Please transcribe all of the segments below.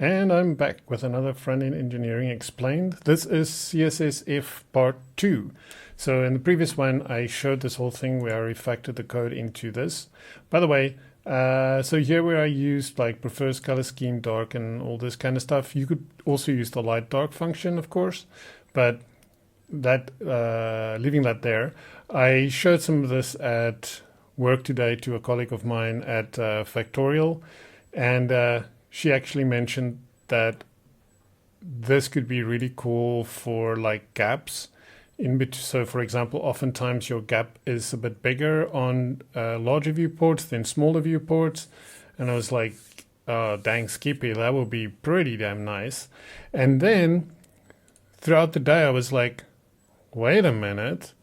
And I'm back with another Front-End Engineering Explained. This is css-if part 2. So in the previous one, I showed this whole thing where I refactored the code into this. By the way, so here where I used like prefers color scheme dark and all this kind of stuff, you could also use the light dark function, of course, but that leaving that there, I showed some of this at work today to a colleague of mine at Factorial, and she actually mentioned that this could be really cool for like gaps in between. So for example, oftentimes your gap is a bit bigger on larger viewports than smaller viewports. And I was like, oh, dang Skippy, that would be pretty damn nice. And then throughout the day, I was like, wait a minute,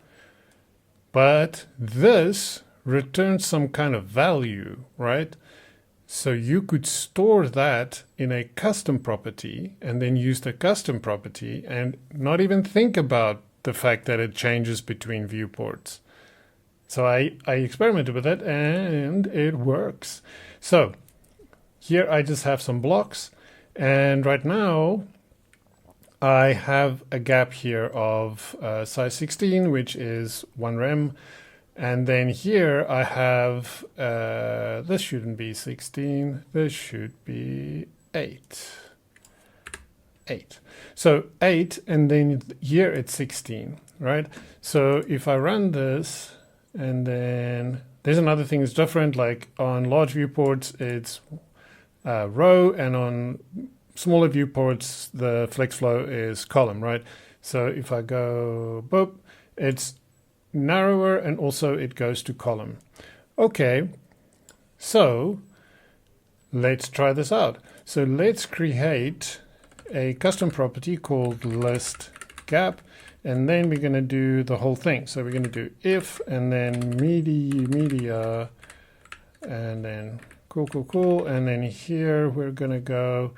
but this returns some kind of value, right? So you could store that in a custom property and then use the custom property and not even think about the fact that it changes between viewports. So I experimented with it and it works. So here I just have some blocks, and right now I have a gap here of size 16, which is 1 rem. And then here I have, this shouldn't be 16, this should be 8. 8. So 8, and then here it's 16, right? So if I run this, and then there's another thing that's different, like on large viewports, it's row, and on smaller viewports, the flex flow is column, right? So if I go boop, it's narrower, and also it goes to column. Okay, so let's try this out. So let's create a custom property called list gap, and then we're going to do the whole thing. So we're going to do if, and then media, and then cool, and then here we're going to go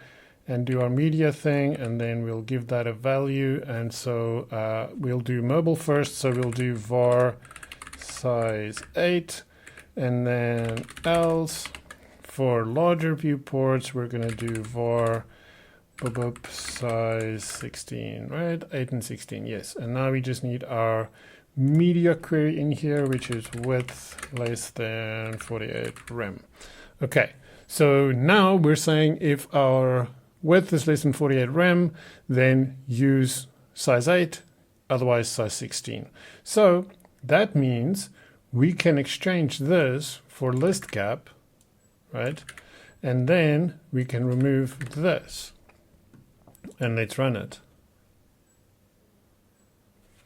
and do our media thing, and then we'll give that a value. And so we'll do mobile first, so we'll do var size 8, and then else for larger viewports we're going to do var size 16, right? 8 and 16, yes. And now we just need our media query in here, which is width less than 48 rem. Okay, so now we're saying if our width is less than 48 rem, then use size 8, otherwise size 16. So that means we can exchange this for list gap, right? And then we can remove this. And let's run it.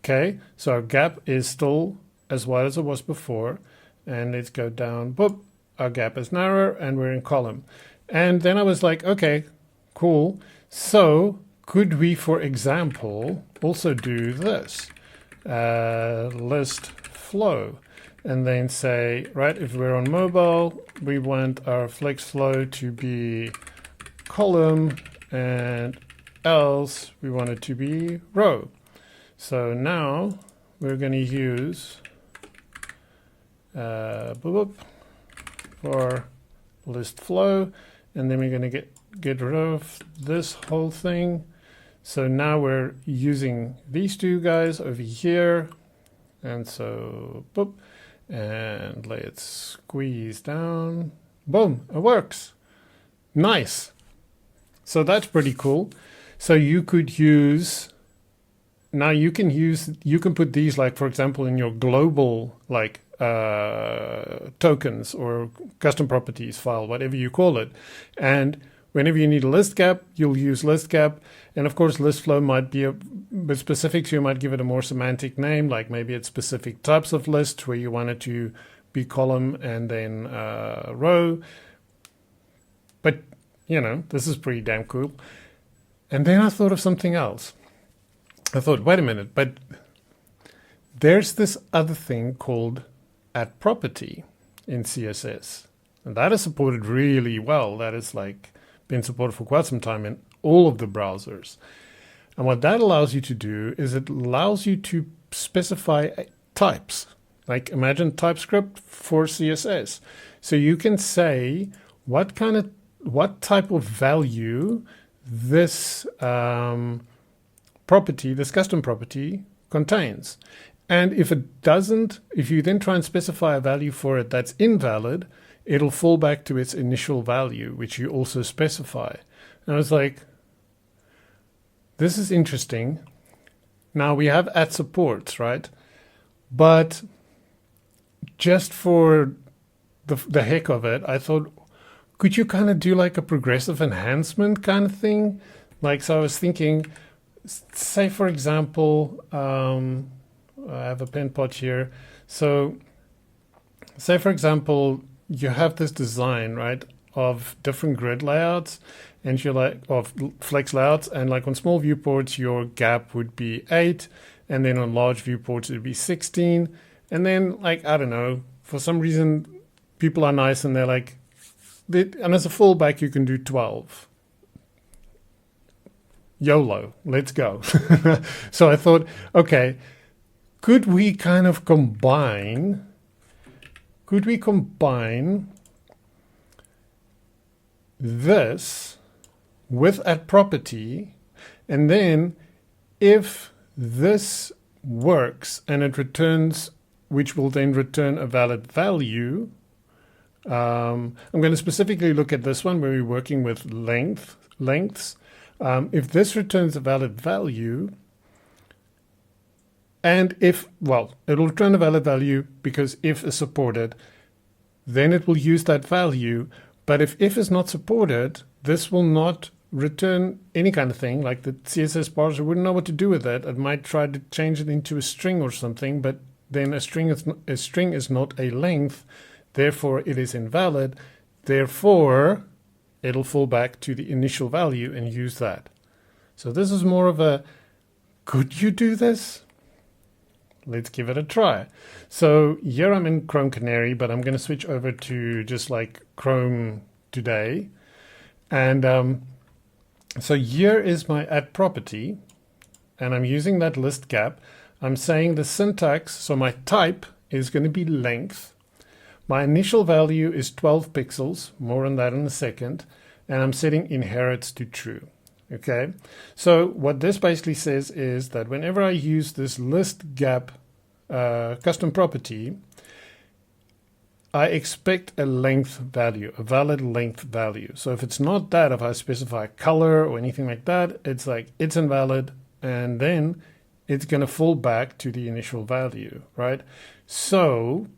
Okay, so our gap is still as wide as it was before. And let's go down, boop, our gap is narrower, and we're in column. And then I was like, okay, cool. So could we, for example, also do this? List flow. And then say, right, if we're on mobile, we want our flex flow to be column, and else we want it to be row. So now we're going to use for list flow, and then we're going to get rid of this whole thing. So now we're using these two guys over here, and so boop, and let's squeeze down. Boom, it works. Nice. So that's pretty cool. So you could use, now you can put these, like for example, in your global like tokens or custom properties file, whatever you call it. And whenever you need a list gap, you'll use list gap. And of course, list flow might be a bit specific, so you might give it a more semantic name, like maybe it's specific types of lists where you want it to be column and then row. But you know, this is pretty damn cool. And then I thought of something else. I thought, wait a minute, but there's this other thing called add property in CSS. And that is supported really well. That is like been supported for quite some time in all of the browsers. And what that allows you to do is it allows you to specify types. Like imagine TypeScript for CSS. So you can say what type of value this property, this custom property, contains. And if it doesn't, if you then try and specify a value for it that's invalid, it'll fall back to its initial value, which you also specify. And I was like, this is interesting. Now we have @supports, right? But just for the heck of it, I thought, could you kind of do like a progressive enhancement kind of thing? Like, so I was thinking, say for example, I have a pen pot here. So say for example, you have this design, right, of different grid layouts, and you're like, of flex layouts, and like on small viewports, your gap would be 8, and then on large viewports, it would be 16. And then, like, I don't know, for some reason, people are nice and they're like, and as a fallback, you can do 12. YOLO, let's go. So I thought, okay, could we kind of combine, this with a property, and then if this works and it returns, which will then return a valid value, I'm going to specifically look at this one where we're working with lengths. If this returns a valid value, and if, well, it'll return a valid value because if is supported, then it will use that value. But if is not supported, this will not return any kind of thing. Like the CSS parser wouldn't know what to do with it. It might try to change it into a string or something, but then a string is not a length. Therefore, it is invalid. Therefore, it'll fall back to the initial value and use that. So this is more of a, could you do this? Let's give it a try. So here I'm in Chrome Canary, but I'm going to switch over to just like Chrome today. And so here is my @property, and I'm using that list gap. I'm saying the syntax, so my type is going to be length. My initial value is 12 pixels, more on that in a second, and I'm setting inherits to true. Okay, so what this basically says is that whenever I use this list gap custom property, I expect a length value, a valid length value. So if it's not that, if I specify color or anything like that, it's like it's invalid, and then it's going to fall back to the initial value, right? So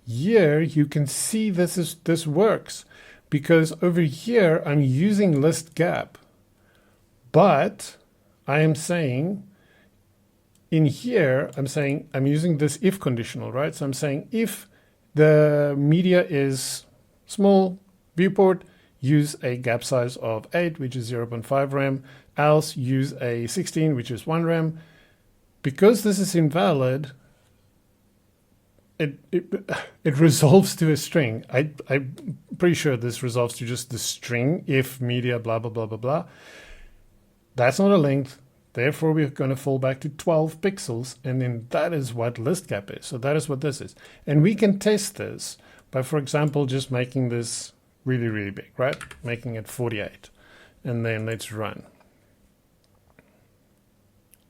here you can see this works, because over here I'm using list gap, but I am saying in here, I'm using this if conditional, right? So I'm saying if the media is small viewport, use a gap size of 8, which is 0.5 rem, else use a 16, which is 1 rem. Because this is invalid, it resolves to a string. I'm pretty sure this resolves to just the string if media blah, blah, blah, blah, blah. That's not a length. Therefore, we're going to fall back to 12 pixels, and then that is what list gap is. So that is what this is. And we can test this by, for example, just making this really, really big, right? Making it 48. And then let's run.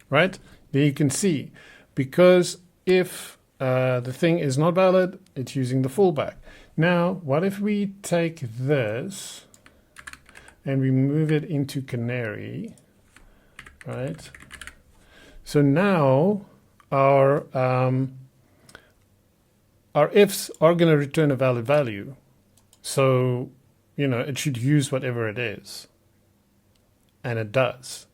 Right? There you can see, because if the thing is not valid, it's using the fallback. Now, what if we take this and we move it into Canary? Right. So now our ifs are going to return a valid value. So, you know, it should use whatever it is. And it does.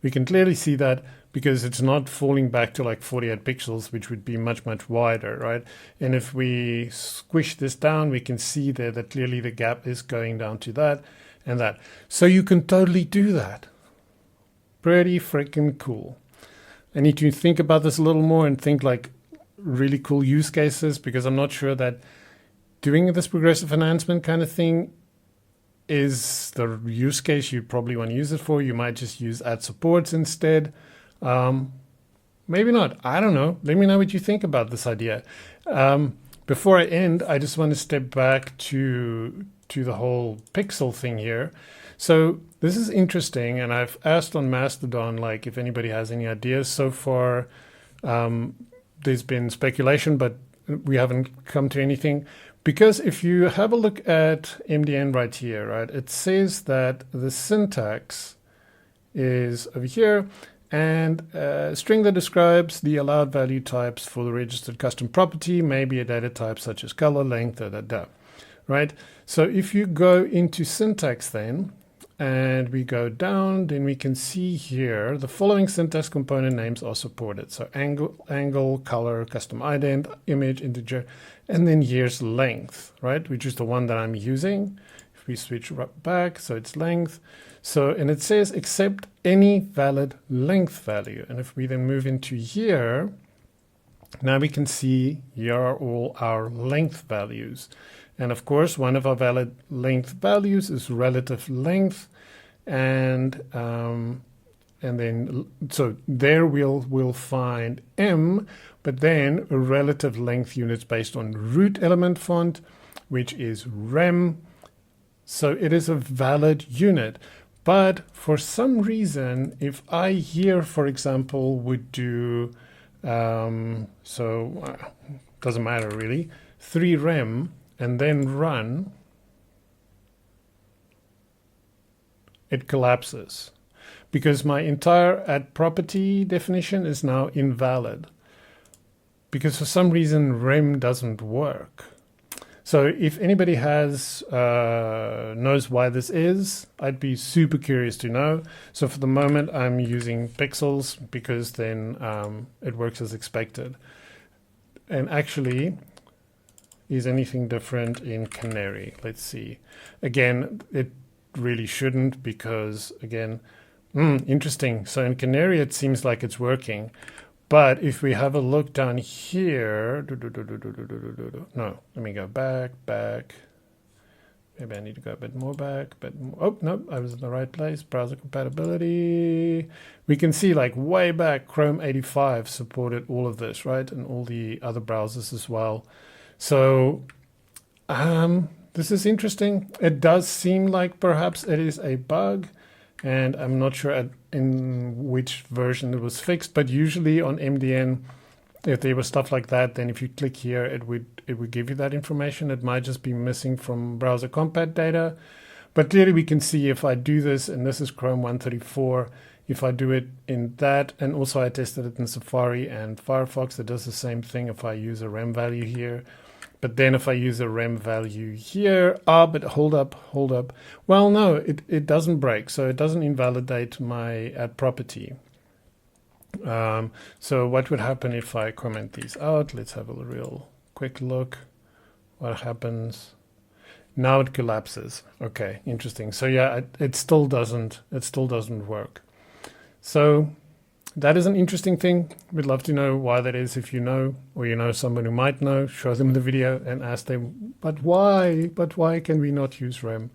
We can clearly see that because it's not falling back to like 48 pixels, which would be much, much wider, right? And if we squish this down, we can see there that clearly the gap is going down to that and that. So you can totally do that. Pretty freaking cool. I need to think about this a little more and think like really cool use cases, because I'm not sure that doing this progressive enhancement kind of thing is the use case you probably want to use it for. You might just use @supports instead. Maybe not. I don't know. Let me know what you think about this idea. Before I end, I just want to step back to to the whole pixel thing here. So this is interesting, and I've asked on Mastodon, like, if anybody has any ideas. So far, there's been speculation, but we haven't come to anything. Because if you have a look at MDN right here, right, it says that the syntax is over here, and a string that describes the allowed value types for the registered custom property may be a data type such as color, length, right? So if you go into syntax then, and we go down, then we can see here the following syntax component names are supported. So angle, color, custom ident, image, integer, and then here's length, right? Which is the one that I'm using. If we switch back, so it's length. So, and it says accept any valid length value. And if we then move into here, now we can see here are all our length values. And of course, one of our valid length values is relative length. And then, so there we'll find M, but then a relative length units based on root element font, which is rem. So it is a valid unit. But for some reason, if I here, for example, would do, doesn't matter really, 3 rem and then run, it collapses because my entire add property definition is now invalid because for some reason rem doesn't work. So if anybody has knows why this is, I'd be super curious to know. So for the moment, I'm using pixels because then it works as expected. And actually, is anything different in Canary? Let's see. Again, it really shouldn't because, again, interesting. So in Canary, it seems like it's working. But if we have a look down here, no, let me go back. Maybe I need to go a bit more back, oh, no, I was in the right place. Browser compatibility. We can see like way back, Chrome 85 supported all of this, right? And all the other browsers as well. So this is interesting. It does seem like perhaps it is a bug. And I'm not sure in which version it was fixed, but usually on MDN, if there was stuff like that, then if you click here, it would give you that information. It might just be missing from browser compat data. But clearly we can see if I do this, and this is Chrome 134, if I do it in that, and also I tested it in Safari and Firefox, it does the same thing if I use a rem value here. But then if I use a rem value here, but hold up. Well, no, it doesn't break. So it doesn't invalidate my add property. So what would happen if I comment these out? Let's have a real quick look. What happens? Now it collapses. Okay, interesting. So yeah, it still doesn't work. So that is an interesting thing. We'd love to know why that is. If you know, or you know someone who might know, show them the video and ask them, but why can we not use rem?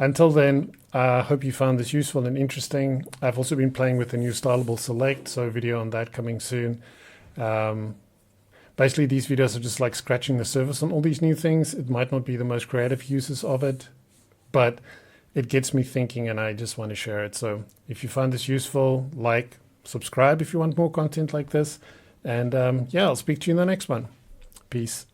Until then, I hope you found this useful and interesting. I've also been playing with the new stylable select, so a video on that coming soon. Basically, these videos are just like scratching the surface on all these new things. It might not be the most creative uses of it, but it gets me thinking and I just want to share it. So if you find this useful, like, subscribe if you want more content like this. And yeah, I'll speak to you in the next one. Peace.